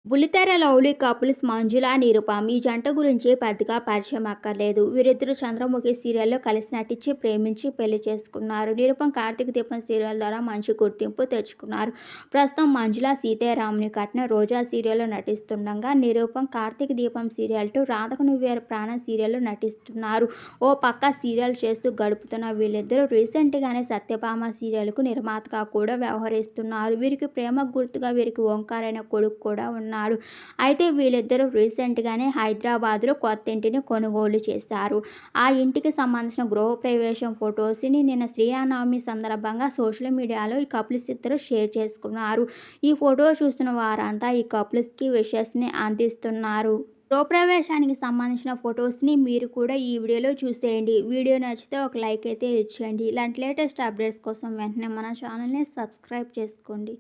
బుల్లితెర lovely couples మంజుల, నిరుపమ్. ఈ జంట గురించి పెద్దగా పరిచయం అక్కర్లేదు. వీరిద్దరూ 'చంద్రముఖి' సీరియల్లో కలిసి నటించి, ప్రేమించి పెళ్లి చేసుకున్నారు. నిరుపమ్ 'కార్తీక దీపం' సీరియల్ ద్వారా మంచి గుర్తింపు తెచ్చుకున్నారు. ప్రస్తుతం మంజుల సీతారాముని కట్టిన 'రోజా' సీరియల్లో నటిస్తుండగా, నిరుపమ్ 'కార్తీక దీపం' సీరియల్ 2 'రాధకు నువ్వే ప్రాణం' సీరియల్లో నటిస్తున్నారు. ఓ పక్క సీరియల్ చేస్తూ గడుపుతున్న వీళ్ళిద్దరూ రీసెంట్గానే 'సత్యభామ' సీరియల్కు నిర్మాతగా కూడా వ్యవహరిస్తున్నారు. వీరికి ప్రేమకు గుర్తుగా వీరికి ఓంకార్ అనే కొడుకు కూడా ఉన్నాడు. అయితే వీళ్ళిద్దరూ రీసెంట్గానే హైదరాబాద్లో కొత్తింటిని కొనుగోలు చేశారు. ఆ ఇంటికి సంబంధించిన గృహప్రవేశం ఫొటోస్ని నిన్న శ్రీరామనవమి సందర్భంగా సోషల్ మీడియాలో ఈ కపుల్స్ ఇద్దరు షేర్ చేసుకున్నారు. ఈ ఫోటో చూస్తున్న వారంతా ఈ కపుల్స్కి విషెస్ని అందిస్తున్నారు. గృహప్రవేశానికి సంబంధించిన ఫొటోస్ని మీరు కూడా ఈ వీడియోలో చూసేయండి. వీడియో నచ్చితే ఒక లైక్ అయితే ఇచ్చేయండి. ఇలాంటి లేటెస్ట్ అప్డేట్స్ కోసం వెంటనే మన ఛానల్ని సబ్స్క్రైబ్ చేసుకోండి.